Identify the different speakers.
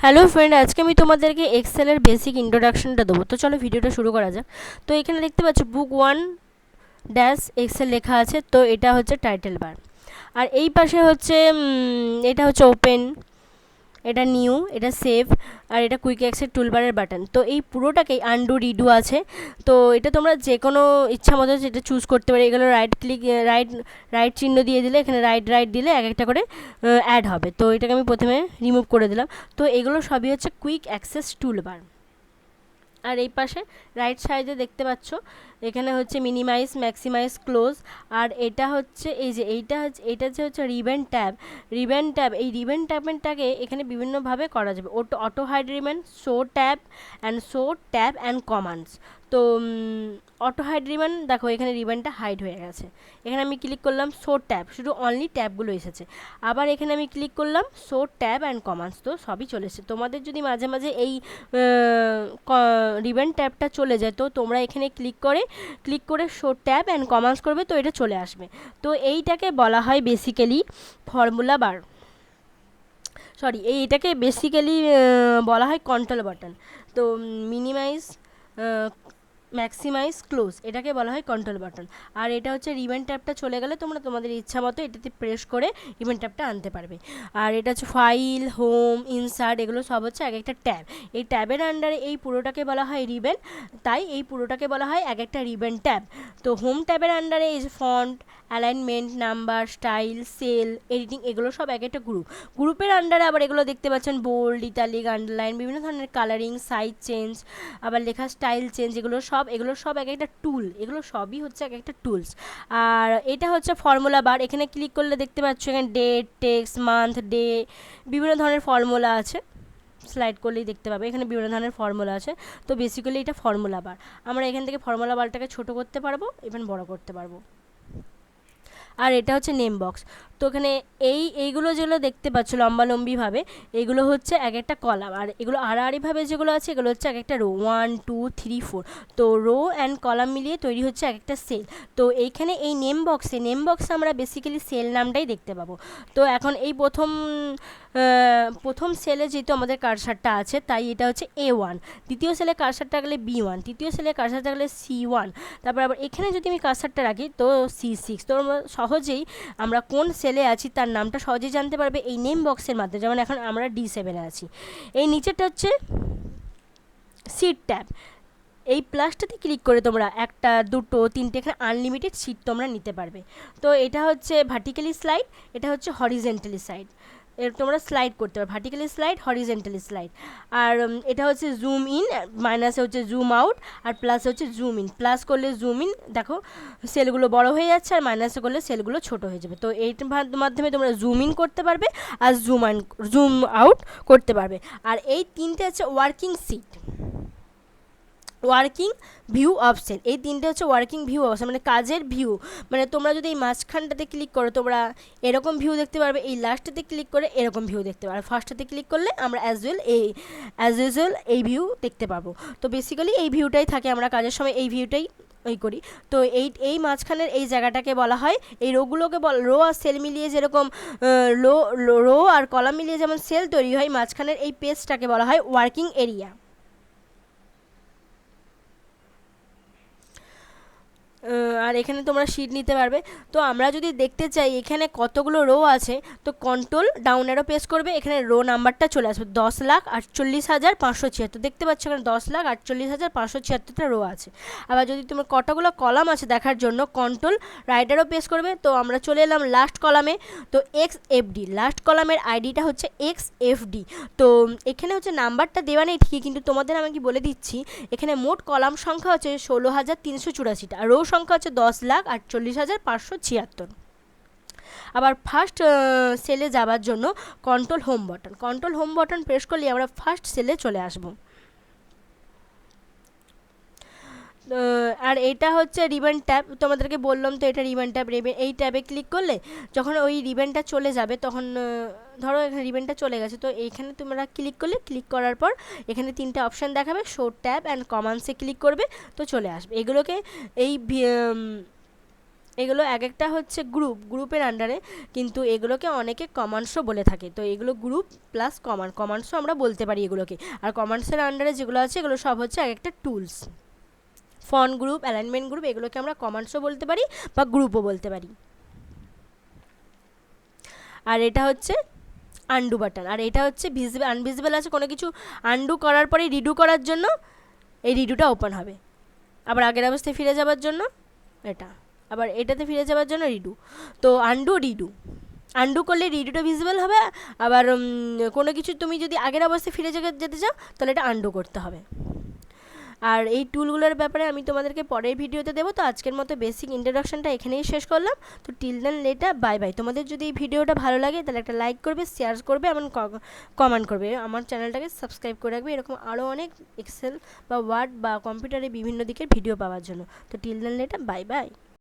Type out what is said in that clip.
Speaker 1: Hello friend, আজকে আমি তোমাদেরকে এক্সেলের বেসিক ইন্ট্রোডাকশনটা দেবো। তো চলো ভিডিওটা শুরু করা যাক। তো এখানে দেখতে পাচ্ছ বুক 1 এক্সেল লেখা আছে। তো এটা হচ্ছে টাইটেল বার, আর এই পাশে হচ্ছে এটা হচ্ছে ওপেন, এটা নিউ, এটা সেভ, আর এটা কুইক অ্যাক্সেস টুলবারের বাটন। তো এই পুরোটাকেই আনডু রিডু আছে। তো এটা তোমরা যে কোনো ইচ্ছা মতো যেটা চুজ করতে পারো। এগুলো রাইট ক্লিক, রাইট চিহ্ন দিয়ে দিলে, এখানে রাইট দিলে এক একটা করে অ্যাড হবে। তো এটাকে আমি প্রথমে রিমুভ করে দিলাম। তো এগুলো সবই হচ্ছে কুইক অ্যাক্সেস টুলবার। আর এই পাশে রাইট সাইডে দেখতে পাচ্ছ এখানে হচ্ছে মিনিমাইজ, ম্যাক্সিমাইজ, ক্লোজ। আর এটা হচ্ছে এই যে এটা যে হচ্ছে রিবেন ট্যাব। এই রিবেন ট্যাবটাকে এখানে বিভিন্নভাবে করা যাবে। Auto hide ribbon, show tab and commands. তো অটো হাইড রিবেন, দেখো এখানে রিবেনটা হাইড হয়ে গেছে। এখানে আমি ক্লিক করলাম শো ট্যাব, শুধু অনলি ট্যাবগুলো এসেছে। আবার এখানে আমি ক্লিক করলাম শো ট্যাব অ্যান্ড কমান্ডস, তো সবই চলে এসেছে। তোমাদের যদি মাঝে মাঝে এই রিবেন ট্যাবটা চলে যায়, তো তোমরা এখানে ক্লিক করে শো ট্যাব অ্যান্ড কমান্ডস করবে, তো এটা চলে আসবে। তো এইটাকে বলা হয় বেসিক্যালি ফর্মুলা বার, এইটাকে বেসিক্যালি বলা হয় কন্ট্রোল বাটন। তো মিনিমাইজ, ম্যাক্সিমাইজ, ক্লোজ, এটাকে বলা হয় কন্ট্রোল বাটন। আর এটা হচ্ছে রিবেন ট্যাবটা চলে গেলে তোমরা তোমাদের ইচ্ছা মতো এটাতে প্রেস করে রিবেন ট্যাবটা আনতে পারবে। আর এটা হচ্ছে ফাইল, হোম, ইনসার্ট, এগুলো সব হচ্ছে এক একটা ট্যাব। এই ট্যাবের আন্ডারে এই পুরোটাকে বলা হয় রিবেন, তাই এই পুরোটাকে বলা হয় এক একটা রিবেন ট্যাব। তো হোম ট্যাবের আন্ডারে এই যে font, alignment, number, style, cell, editing, এগুলো সব এক একটা গ্রুপের আন্ডারে আবার এগুলো দেখতে পাচ্ছেন বোল্ড, ইটালিক, আন্ডারলাইন, বিভিন্ন ধরনের কালারিং, সাইজ চেঞ্জ, আবার লেখা স্টাইল চেঞ্জ, এগুলো সব এক একটা টুল। এগুলো সবই হচ্ছে এক একটা টুলস। আর এটা হচ্ছে ফর্মুলা বার। এখানে ক্লিক করলে দেখতে পাচ্ছ এখানে ডেট, টেক্সট, মান্থ, ডে, বিভিন্ন ধরনের ফর্মুলা আছে। স্লাইড করলেই দেখতে পাবে এখানে বিভিন্ন ধরনের ফর্মুলা আছে। তো বেসিক্যালি এটা ফর্মুলা বার। আমরা এখান থেকে ফর্মুলা বারটাকে ছোট করতে পারবো, ইভেন বড় করতে পারবো। আর এটা হচ্ছে নেম বক্স। তো এখানে এইগুলো যেগুলো দেখতে পাচ্ছ লম্বালম্বিভাবে, এগুলো হচ্ছে এক একটা কলাম। আর এগুলো আড়াআড়িভাবে যেগুলো আছে, এগুলো হচ্ছে এক একটা রো, 1 2 3 4। তো রো অ্যান্ড কলাম মিলিয়ে তৈরি হচ্ছে এক একটা সেল। তো এইখানে এই নেম বক্সে আমরা বেসিক্যালি সেল নামটাই দেখতে পাবো। তো এখন এই প্রথম সেলে যেহেতু আমাদের কার্সারটা আছে, তাই এটা হচ্ছে A1। দ্বিতীয় সেলে কার্সারটা গেলে B1, তৃতীয় সেলে কার্সারটা গেলে C1। তারপর আবার এখানে যদি আমি কার্সারটা রাখি তো C6। তো সহজেই আমরা কোন সেলে আছি তার নামটা সহজেই জানতে পারবে এই নেম বক্সের মাধ্যমে। যেমন এখন আমরা D7-এ আছি। এই নিচেরটা হচ্ছে সিট ট্যাব। এই প্লাসটাতে ক্লিক করে তোমরা একটা, দুটো, তিনটে, এখানে আনলিমিটেড সিট তোমরা নিতে পারবে। তো এটা হচ্ছে ভার্টিক্যালি স্লাইড, এটা হচ্ছে হরিজেন্টালি স্লাইড। তোমরা স্লাইড করতে পারো, ভার্টিক্যালি স্লাইড, হরিজেন্টালি স্লাইড। আর এটা হচ্ছে জুম ইন, মাইনাসে হচ্ছে জুম আউট, আর প্লাসে হচ্ছে জুম ইন। প্লাস করলে জুম ইন, দেখো সেলগুলো বড় হয়ে যাচ্ছে, আর মাইনাসে করলে সেলগুলো ছোট হয়ে যাবে। তো এইটার মাধ্যমে তোমরা জুম ইন করতে পারবে আর জুম আউট করতে পারবে। আর এই তিনটে হচ্ছে working sheet, working view option. এই তিনটে হচ্ছে ওয়ার্কিং ভিউ অপশন, মানে কাজের ভিউ। মানে তোমরা যদি এই মাঝখানটাতে ক্লিক করো তোমরা এরকম ভিউ দেখতে পারবে, এই লাস্টটাতে ক্লিক করে এরকম ভিউ দেখতে পারবে, ফার্স্টটাতে ক্লিক করলে আমরা অ্যাজ ইউজুয়াল এই ভিউ দেখতে পাবো। তো বেসিক্যালি এই ভিউটাই থাকে, আমরা কাজের সময় এই ভিউটাই করি। তো এই মাঝখানের এই জায়গাটাকে বলা হয়, এই রোগুলোকে রো আর সেল মিলিয়ে যেরকম রো আর কলাম মিলিয়ে যেমন সেল তৈরি হয়, মাঝখানের এই পেজটাকে বলা হয় ওয়ার্কিং এরিয়া। আর এখানে তোমরা শিট নিতে পারবে। তো আমরা যদি দেখতে চাই এখানে কতগুলো রো আছে, তো কন্ট্রোল ডাউন অ্যারো প্রেস করবে, এখানে রো নাম্বারটা চলে আসবে 10,48,576। দেখতে পাচ্ছ এখানে 10,48,576টা রো আছে। আবার যদি তোমার কতগুলো কলাম আছে দেখার জন্য কন্ট্রোল রাইট অ্যারো প্রেস করবে, তো আমরা চলে এলাম লাস্ট কলামে। তো XFD, লাস্ট কলামের আইডিটা হচ্ছে XFD। তো এখানে হচ্ছে নাম্বারটা দেওয়া নেই ঠিকই, কিন্তু তোমাদের আমি কি বলে দিচ্ছি, এখানে মোট কলাম সংখ্যা হচ্ছে 16,384টা, রো সংখ্যা হচ্ছে 10,48,576। আবার ফার্স্ট সেলে যাওয়ার জন্য কন্ট্রোল হোম বাটন প্রেস করলে আমরা ফার্স্ট সেলে চলে আসব। আর এটা হচ্ছে রিবন ট্যাব, তোমাদেরকে বললাম তো এটা রিবন ট্যাব। এই ট্যাবে ক্লিক করলে যখন ওই রিবনটা চলে যাবে, তখন ধরো এখানে রিবনটা চলে গেছে, তো এইখানে তোমরা ক্লিক করার পর এখানে তিনটে অপশান দেখাবে, শো ট্যাব অ্যান্ড কমান্ডসে ক্লিক করবে, তো চলে আসবে। এগুলোকে এগুলো এক একটা হচ্ছে গ্রুপের আন্ডারে, কিন্তু এগুলোকে অনেকে কমান্ডসও বলে থাকে। তো এগুলো গ্রুপ প্লাস কমান্ডসও আমরা বলতে পারি এগুলোকে। আর কমান্ডসের আন্ডারে যেগুলো আছে এগুলো সব হচ্ছে এক একটা tools. Font group, alignment group, এগুলোকে আমরা কমান্ডসও বলতে পারি বা গ্রুপও বলতে পারি। আর এটা হচ্ছে আনডু বাটন, আর এটা হচ্ছে আনভিজিবল আছে কোনো কিছু আনডু করার পরে রিডু করার জন্য এই রিডুটা ওপেন হবে, আবার আগের অবস্থায় ফিরে যাওয়ার জন্য এটা, আবার এটাতে ফিরে যাওয়ার জন্য রিডু। তো আনডু করলে রিডুটা ভিজিবল হবে, আবার কোনো কিছু তুমি যদি আগের অবস্থায় ফিরে যেতে চাও তাহলে এটা আনডু করতে হবে। আর এই টুলগুলোর ব্যাপারে আমি তোমাদেরকে পরের ভিডিওতে দেবো। তো আজকের মতো বেসিক ইন্ট্রোডাকশনটা এখানেই শেষ করলাম। তো till then later, bye bye. তোমাদের যদি এই ভিডিওটা ভালো লাগে তাহলে একটা লাইক করবে, শেয়ার করবে এবং কমেন্ট করবে, আমার চ্যানেলটাকে সাবস্ক্রাইব করে রাখবে এরকম আরও অনেক এক্সেল বা ওয়ার্ড বা কম্পিউটারে বিভিন্ন দিকের ভিডিও পাওয়ার জন্য। তো till then later, bye by.